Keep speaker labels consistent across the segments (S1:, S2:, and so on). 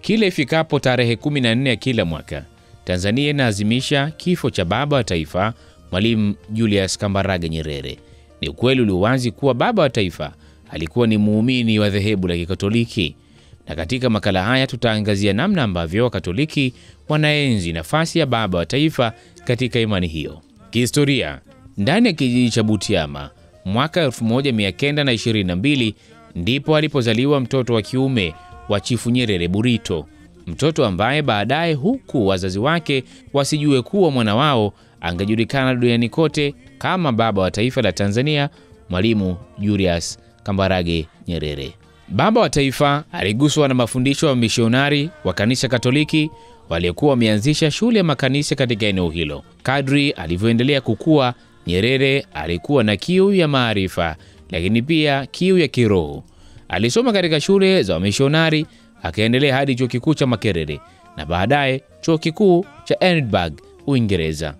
S1: Kila ifikapo tarehe 14 ya kila mwaka, Tanzania inaadhimisha kifo cha baba wa taifa, Mwalimu Julius Kambarage Nyerere. Ni ukweli uliowazi kuwa baba wa taifa alikuwa ni muumini wa dhehebu la Kikatoliki. Na katika makala haya tutaangazia namna ambavyo Wakatoliki wanaenzi nafasi ya baba wa taifa katika imani hiyo. Kihistoria, ndani ya kijiji cha Butiama, mwaka 1922 ndipo alipozaliwa mtoto wa kiume wa Chifu Nyerere Burito, mtoto ambaye baadaye, huku wazazi wake wasijue kuwa mwana wao angejulikana duniani kote kama baba wa taifa la Tanzania, Mwalimu Julius Kambarage Nyerere. Baba wa taifa aliguswa na mafundisho ya misionari wa kanisa Katoliki waliokuwa wameanzisha shule ya makanisa katika eneo hilo. Kadri alivyoendelea kukua, Nyerere alikuwa na kiu ya maarifa, lakini pia kiu ya kiroho. Alisoma katika shule za wamisionari, akaendelea hadi chuo kikuu cha Makerere na baadaye chuo kikuu cha Edinburgh, Uingereza.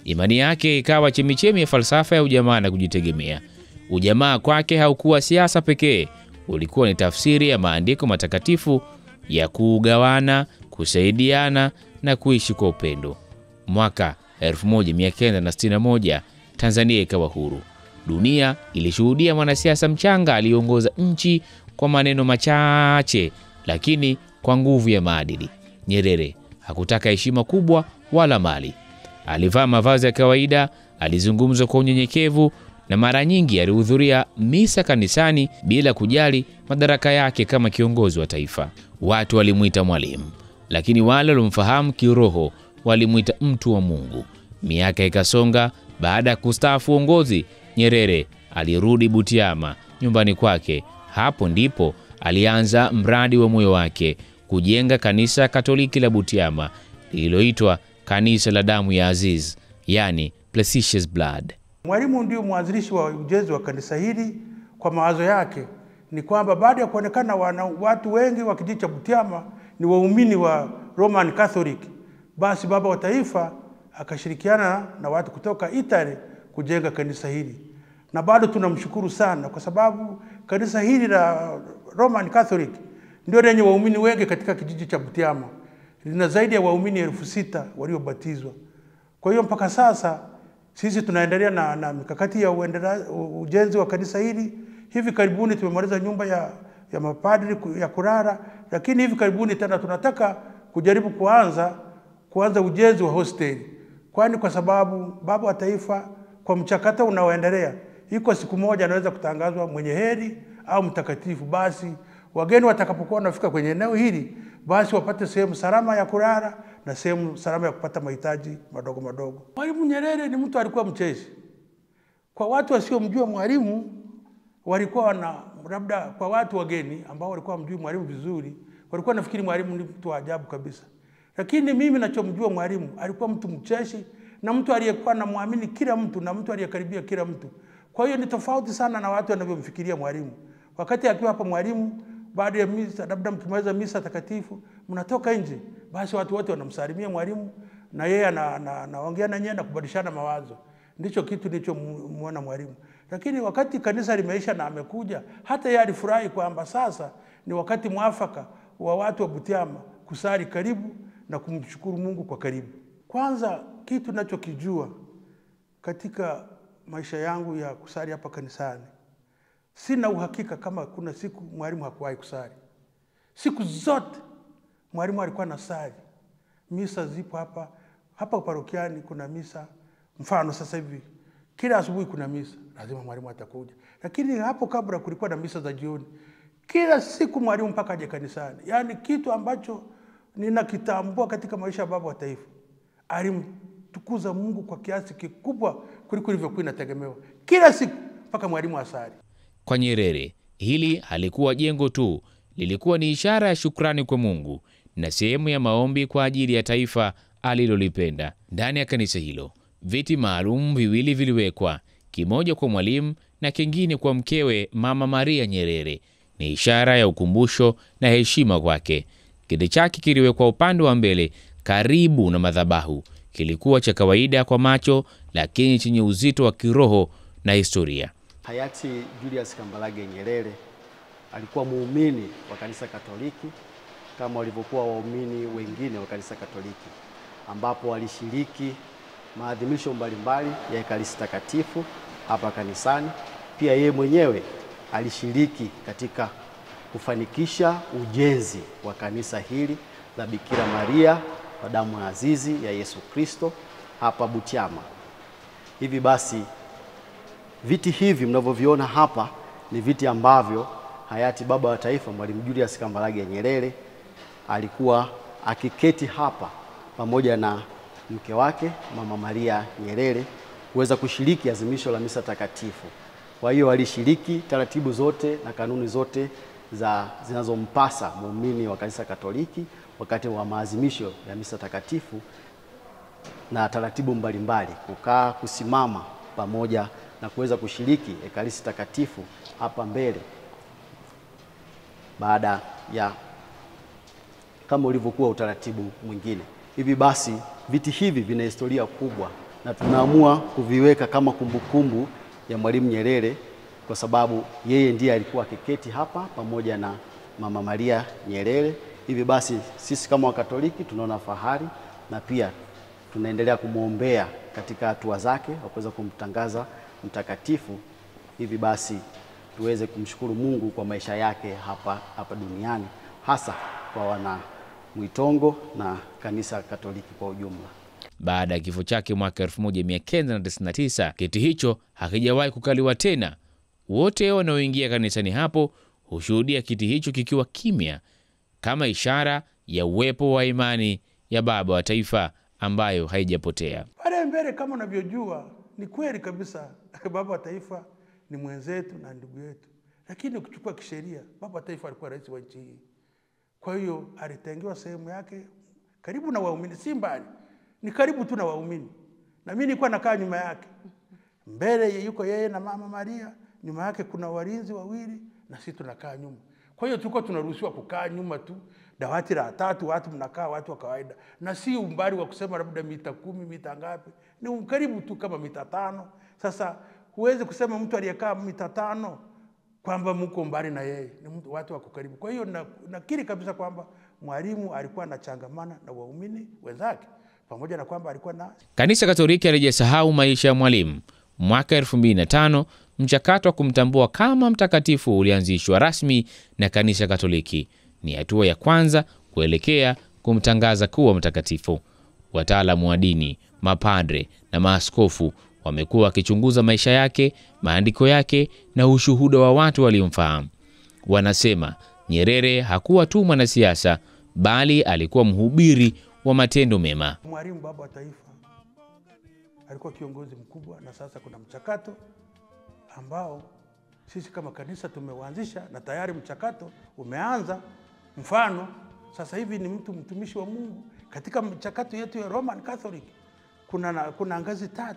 S1: Imani yake ikawa chemichemi ya falsafa ya ujamaa na kujitegemea. Ujamaa kwake haukuwa siasa pekee, ulikuwa ni tafsiri ya maandiko matakatifu ya kugawana, kusaidiana na kuishi kwa upendo. Mwaka 1961 Tanzania ikawa huru. Dunia ilishuhudia mwanasiasa mchanga aliongoza nchi kwa maneno machache, lakini kwa nguvu ya maadili. Nyerere hakutaka heshima kubwa wala mali. Alivaa mavazi ya kawaida, alizungumza kwa unyenyekevu na mara nyingi alihudhuria misa kanisani bila kujali madaraka yake kama kiongozi wa taifa. Watu walimuita mwalimu, lakini wale waliomfahamu kiroho walimuita mtu wa Mungu. Miaka ikasonga. Baada ya kustaafu uongozi, Nyerere alirudi Butiama, nyumbani kwake. Hapo ndipo alianza mradi wa moyo wake, kujenga kanisa Katoliki la Butiama lililoitwa Kanisa la Damu ya Aziz, yani Precious Blood.
S2: Mwalimu ndio mwanzilishi wa ujenzi wa kanisa hili. Kwa mawazo yake ni kwamba baada ya kuonekana watu wengi wa kijiji cha Butiama ni waumini wa Roman Catholic, basi baba wa taifa akashirikiana na watu kutoka Italy kujenga kanisa hili. Na bado tunamshukuru sana kwa sababu kanisa hili la Roman Catholic ndio lenye waumini wengi katika kijiji cha Butiama. Lina zaidi ya waumini 6,000 waliobatizwa. Kwa hiyo mpaka sasa sisi tunaendelea na mikakati ya ujenzi wa kanisa hili. Hivi karibuni tumemaliza nyumba ya mapadri ya kulala, lakini hivi karibuni tena tunataka kujaribu kuanza ujenzi wa hosteli. Kwani kwa sababu baba wa taifa kwa mchakato unaoendelea, iko siku moja anaweza kutangazwa mwenye heri au mtakatifu. Basi wageni watakapokuwa wanafika kwenye eneo hili, basi wapate sehemu salama ya kulala na sehemu salama ya kupata mahitaji madogo madogo. Mwalimu Nyerere ni mtu alikuwa mcheshi. Kwa watu wasiomjua Mwalimu, walikuwa labda kwa watu wageni ambao walikuwa mjui Mwalimu vizuri, walikuwa nafikiri Mwalimu ni mtu wa ajabu kabisa. Lakini mimi ninachomjua Mwalimu, alikuwa mtu mcheshi na mtu aliyekuwa anamwamini kila mtu na mtu aliyekaribia kila mtu. Kwa hiyo ni tofauti sana na watu wanavyomfikiria Mwalimu. Wakati akiwa hapa Mwalimu, baada ya misa, labda mkimaliza misa takatifu, mnatoka nje, basi watu wote wanamsalimia Mwalimu na yeye anaongea na nyinyi na kubadilishana mawazo. Ndicho kitu nilichomuona Mwalimu. Lakini wakati kanisa limeisha na amekuja, hata yeye alifurahi kwamba sasa ni wakati mwafaka wa watu wa Butiama kusali karibu na kumshukuru Mungu kwa karibu. Kwanza kitu ninachokijua katika maisha yangu ya kusali hapa kanisani, sina uhakika kama kuna siku Mwalimu hakuwahi kusali. Siku zote Mwalimu alikuwa anasali. Misa zipo hapa parokiani, kuna misa. Mfano sasa hivi kila asubuhi kuna misa, lazima Mwalimu atakuja. Lakini hapo kabla kulikuwa na misa za jioni. Kila siku Mwalimu mpaka aje kanisani. Yaani kitu ambacho ninakitambua katika maisha ya baba wa taifa, alimtukuza Mungu kwa kiasi kikubwa kuliko ilivyokuwa inategemewa. Kila siku mpaka Mwalimu asali.
S1: Kwa Nyerere, hili halikuwa jengo tu, lilikuwa ni ishara ya shukrani kwa Mungu na sehemu ya maombi kwa ajili ya taifa alilolipenda. Ndani ya kanisa hilo, viti maalum viwili viliwekwa, kimoja kwa Mwalimu na kingine kwa mkewe Mama Maria Nyerere. Ni ishara ya ukumbusho na heshima kwake. Kiti chake kiliwekwa upande wa mbele karibu na madhabahu. Kilikuwa cha kawaida kwa macho, lakini chenye uzito wa kiroho na historia.
S3: Hayati Julius Kambarage Nyerere alikuwa muumini wa kanisa Katoliki kama walivyokuwa waumini wengine wa Kanisa Katoliki, ambapo walishiriki maadhimisho mbalimbali ya Ekaristi Takatifu hapa kanisani. Pia yeye mwenyewe alishiriki katika kufanikisha ujenzi wa kanisa hili la Bikira Maria wa damu azizi ya Yesu Kristo hapa Butiama. Hivi basi viti hivi mnavyoviona hapa ni viti ambavyo hayati baba wa taifa Mwalimu Julius Kambarage Nyerere alikuwa akiketi hapa pamoja na mke wake Mama Maria Nyerere kuweza kushiriki azimisho la misa takatifu. Kwa hiyo walishiriki taratibu zote na kanuni zote zinazompasa muumini wa Kanisa Katoliki wakati wa maazimisho ya misa takatifu, na taratibu mbalimbali, kukaa, kusimama pamoja na kuweza kushiriki Ekaristi Takatifu hapa mbele baada ya kama ulivyokuwa utaratibu mwingine. Hivi basi viti hivi vina historia kubwa na tunaamua kuviweka kama kumbukumbu ya Mwalimu Nyerere kwa sababu yeye ndiye alikuwa akiketi hapa pamoja na Mama Maria Nyerere. Hivi basi sisi kama Wakatoliki tunaona fahari na pia tunaendelea kumwombea katika hatua zake wa kuweza kumtangaza mtakatifu. Hivi basi tuweze kumshukuru Mungu kwa maisha yake hapa duniani, hasa kwa wana Mwitongo na Kanisa Katoliki kwa ujumla.
S1: Baada ya kifo chake mwaka 1999, kiti hicho hakijawahi kukaliwa tena. Wote wanaoingia kanisani hapo hushuhudia kiti hicho kikiwa kimya, kama ishara ya uwepo wa imani ya baba wa taifa ambayo haijapotea.
S2: Pale mbele kama unavyojua ni kweli kabisa baba wa taifa ni mwenzetu na ndugu yetu. Lakini ukichukua kisheria baba wa taifa alikuwa rais wa nchi hii. Kwa hiyo alitengewa sehemu yake karibu na waumini, si mbali. Ni karibu tu na waumini. Na mimi nilikuwa nakaa nyuma yake. Mbele yuko yeye na Mama Maria, nyuma yake kuna walinzi wawili na sisi tunakaa nyuma. Kwa hiyo tulikuwa tunaruhusiwa kukaa nyuma tu, dawati la 3 watu mnakaa, watu wa kawaida. Na si umbali wa kusema labda mita 10, mita ngapi. Ni karibu tu kama mita 5. Sasa huwezi kusema mtu aliyekaa mita 5 kwamba mko mbali na yeye, ni mtu watu wako karibu. Kwa hiyo nakiri kabisa kwamba Mwalimu alikuwa anachangamana na waumini wenzake pamoja na kwamba alikuwa na
S1: Kanisa Katoliki halijasahau maisha ya Mwalimu. Mwaka 2005 mchakato wa kumtambua kama mtakatifu ulianzishwa rasmi na Kanisa Katoliki. Ni hatua ya kwanza kuelekea kumtangaza kuwa mtakatifu. Wataalamu wa dini, mapadre na maaskofu wamekuwa wakichunguza maisha yake, maandiko yake na ushuhuda wa watu waliomfahamu. Wanasema Nyerere hakuwa tu mwanasiasa, bali alikuwa mhubiri wa matendo mema.
S2: Mwalimu baba wa taifa alikuwa kiongozi mkubwa, na sasa kuna mchakato ambao sisi kama kanisa tumeuanzisha na tayari mchakato umeanza. Mfano, sasa hivi ni mtumishi wa Mungu. Katika mchakato yetu ya Roman Catholic kuna ngazi 3.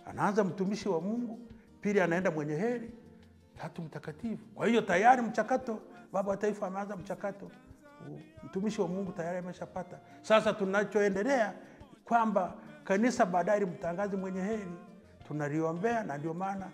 S2: Anaanza mtumishi wa Mungu, pili anaenda mwenye heri, 3 mtakatifu. Kwa hiyo tayari mchakato baba wa taifa ameanza mchakato. Mtumishi wa Mungu tayari ameshapata. Sasa tunachoendelea kwamba kanisa baadaye mtangazi mwenye heri, tunaliombea, na ndio maana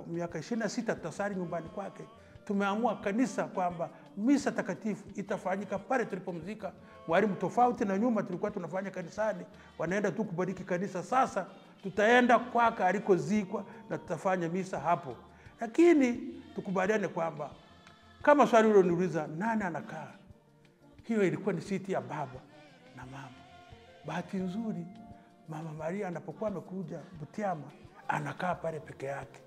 S2: miaka 26 tutasali nyumbani kwake. Tumeamua kanisa kwamba misa takatifu itafanyika pale tulipomzika Mwalimu, tofauti na nyuma tulikuwa tunafanya kanisani, wanaenda tu kubariki kanisa. Sasa tutaenda kwake alikozikwa na tutafanya misa hapo. Lakini tukubaliane kwamba kama swali hilo niuliza nani anakaa, hiyo ilikuwa ni siti ya baba na mama. Bahati nzuri Mama Maria anapokuwa amekuja Butiama anakaa pale peke yake,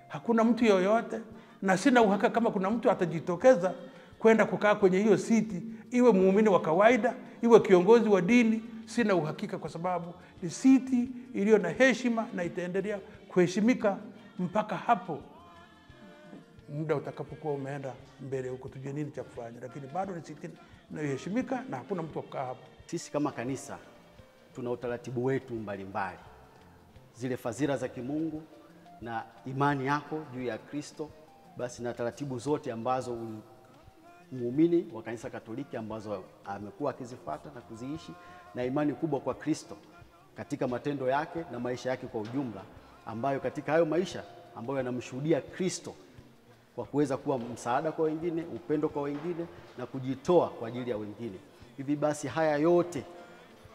S2: hakuna mtu yoyote, na sina uhakika kama kuna mtu atajitokeza kwenda kukaa kwenye hiyo siti, iwe muumini wa kawaida, iwe kiongozi wa dini. Sina uhakika kwa sababu ni siti iliyo na heshima na itaendelea kuheshimika mpaka hapo muda utakapokuwa umeenda mbele huko, tujue nini cha kufanya, lakini bado ni siti inayoheshimika na hakuna mtu kukaa hapo.
S3: Sisi kama kanisa tuna utaratibu wetu mbalimbali, zile fadhila za kimungu na imani yako juu ya Kristo, basi na taratibu zote ambazo muumini wa Kanisa Katoliki ambazo amekuwa akizifuata na kuziishi, na imani kubwa kwa Kristo katika matendo yake na maisha yake kwa ujumla, ambayo katika hayo maisha ambayo yanamshuhudia Kristo kwa kuweza kuwa msaada kwa wengine, upendo kwa wengine na kujitoa kwa ajili ya wengine. Hivi basi haya yote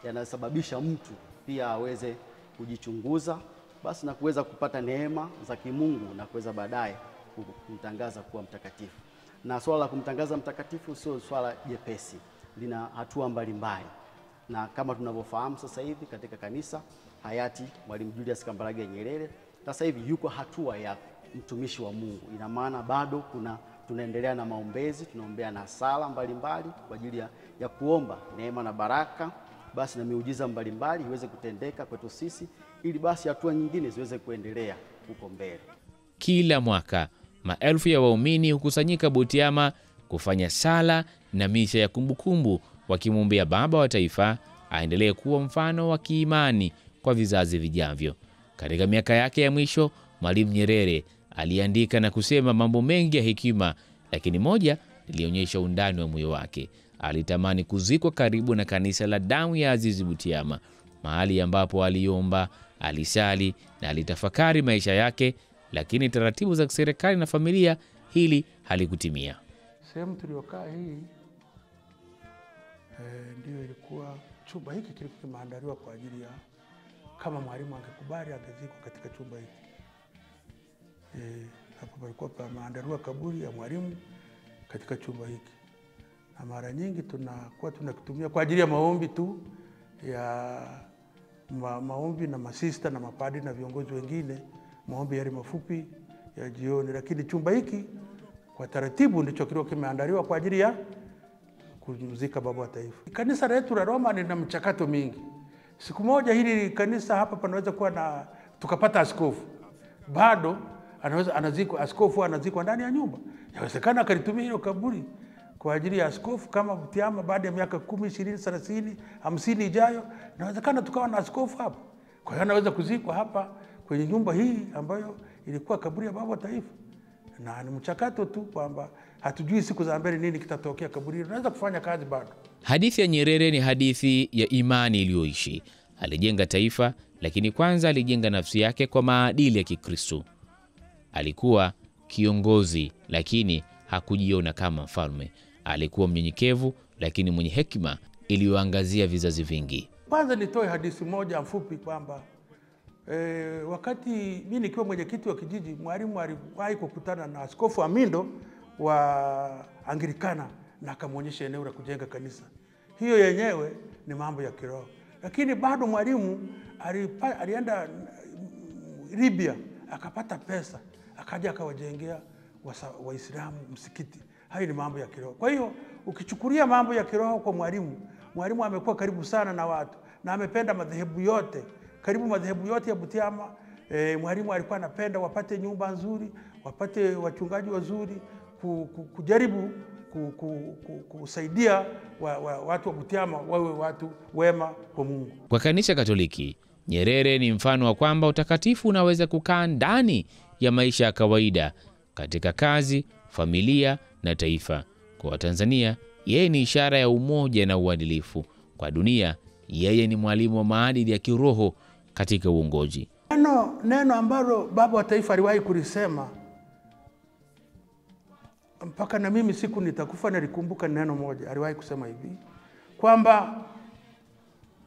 S3: yanasababisha mtu pia aweze kujichunguza basi na kuweza kupata neema za kimungu na kuweza baadaye kumtangaza kuwa mtakatifu. Na swala la kumtangaza mtakatifu sio swala jepesi, lina hatua mbalimbali. Na kama tunavyofahamu sasa hivi katika kanisa, hayati Mwalimu Julius Kambarage Nyerere sasa hivi yuko hatua ya mtumishi wa Mungu. Ina maana bado tunaendelea na maombezi, tunaombea na sala mbalimbali kwa ajili ya kuomba neema na baraka basi na miujiza mbalimbali iweze kutendeka kwetu sisi, ili basi hatua nyingine ziweze kuendelea huko mbele.
S1: Kila mwaka maelfu ya waumini hukusanyika Butiama kufanya sala na misha ya kumbukumbu, wakimwombea baba wa taifa aendelee kuwa mfano wa kiimani kwa vizazi vijavyo. Katika miaka yake ya mwisho, Mwalimu Nyerere aliandika na kusema mambo mengi ya hekima, lakini moja lilionyesha undani wa moyo wake. Alitamani kuzikwa karibu na kanisa la Damu ya Azizi Butiama, mahali ambapo aliomba, alisali na alitafakari maisha yake, lakini taratibu za serikali na familia hili halikutimia.
S2: Sehemu tuliokaa hii ndio ilikuwa chumba hiki kilikuwa kimeandaliwa kwa ajili ya kama mwalimu angekubali angezikwa katika chumba hiki. Hapo palikuwa pameandaliwa kaburi ya mwalimu katika chumba hiki. Na mara nyingi tunakitumia kwa ajili ya maombi tu ya maombi na masista na mapadi na viongozi wengine, maombi yale mafupi ya jioni. Lakini chumba hiki kwa taratibu ndicho kilikuwa kimeandaliwa kwa ajili ya kumzika baba wa taifa. Kanisa letu la Roma lina mchakato mingi. Siku moja hili kanisa hapa panaweza kuwa tukapata askofu. Bado askofu anazikwa ndani ya nyumba. Yawezekana akalitumia hilo kaburi kwa ajili ya askofu kama Butiama baada ya miaka 10, 20, 30, 50 ijayo, inawezekana tukawa na askofu hapa. Kwa hiyo anaweza kuzikwa hapa kwenye nyumba hii ambayo ilikuwa kaburi ya baba wa taifa. Na ni mchakato tu kwamba hatujui siku za mbele nini kitatokea kaburi. Tunaweza kufanya kazi bado.
S1: Hadithi ya Nyerere ni hadithi ya imani iliyoishi. Alijenga taifa, lakini kwanza alijenga nafsi yake kwa maadili ya Kikristo. Alikuwa kiongozi, lakini hakujiona kama mfalme. Alikuwa mnyenyekevu, lakini mwenye hekima iliyoangazia vizazi vingi.
S2: Kwanza nitoe hadithi moja mfupi kwamba wakati mimi nikiwa mwenyekiti wa kijiji, mwalimu aliwahi kukutana na Askofu Amindo wa Anglikana na akamwonyesha eneo la kujenga kanisa. Hiyo yenyewe ni mambo ya kiroho. Lakini bado mwalimu alienda Libya akapata pesa, akaja akawajengea Waislamu msikiti. Hayo ni mambo ya kiroho. Kwa hiyo ukichukulia mambo ya kiroho kwa mwalimu amekuwa karibu sana na watu na amependa madhehebu yote. Karibu madhehebu yote ya Butiama, mwalimu alikuwa anapenda wapate nyumba nzuri, wapate wachungaji wazuri, kujaribu kusaidia watu wa Butiama wawe watu wema kwa Mungu.
S1: Kwa kanisa Katoliki, Nyerere ni mfano wa kwamba utakatifu unaweza kukaa ndani ya maisha ya kawaida, katika kazi, familia na taifa. Kwa Watanzania, yeye ni ishara ya umoja na uadilifu. Kwa dunia, yeye ni mwalimu wa maadili ya kiroho katika uongozi.
S2: Neno ambalo baba wa taifa aliwahi kulisema, mpaka na mimi siku nitakufa nalikumbuka neno moja. Aliwahi kusema hivi kwamba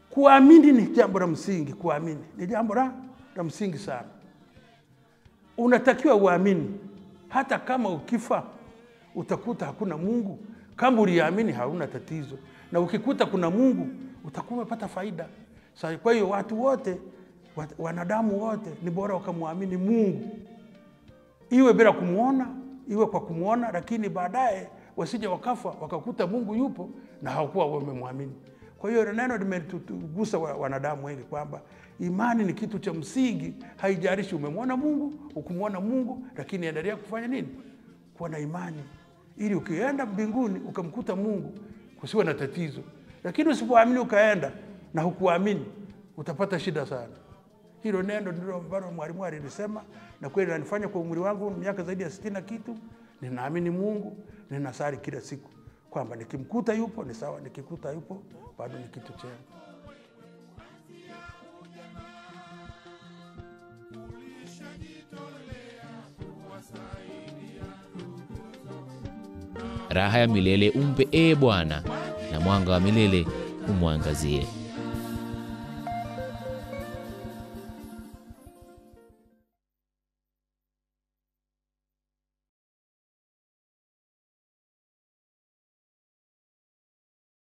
S2: kuamini ni jambo la msingi. Kuamini ni jambo la msingi sana. Unatakiwa uamini. Hata kama ukifa utakuta hakuna Mungu, kama uliamini hauna tatizo. Na ukikuta kuna Mungu utakuwa umepata faida. Kwa hiyo watu wote, wanadamu wote ni bora wakamwamini Mungu. Iwe bila kumuona, iwe kwa kumuona, lakini baadaye wasije wakafa wakakuta Mungu yupo na hawakuwa wamemwamini. Kwa hiyo neno limetugusa wanadamu wengi kwamba imani ni kitu cha msingi. Haijalishi umemwona Mungu, ukumuona Mungu, lakini endelea kufanya nini? Kuwa na imani. Ili ukienda mbinguni ukamkuta Mungu kusiwe na tatizo. Lakini usipoamini ukaenda na hukuamini, utapata shida sana. Hilo neno ndilo ambalo mwalimu alisema, na kweli nanifanya kwa umri wangu miaka zaidi ya 60 na kitu. Ninaamini Mungu, ninasali kila siku kwamba nikimkuta yupo ni sawa, nikikuta yupo bado ni kitu chema.
S4: Ulishajitolea kuwasaidia
S1: raha ya milele umpe Bwana, na mwanga wa milele umwangazie.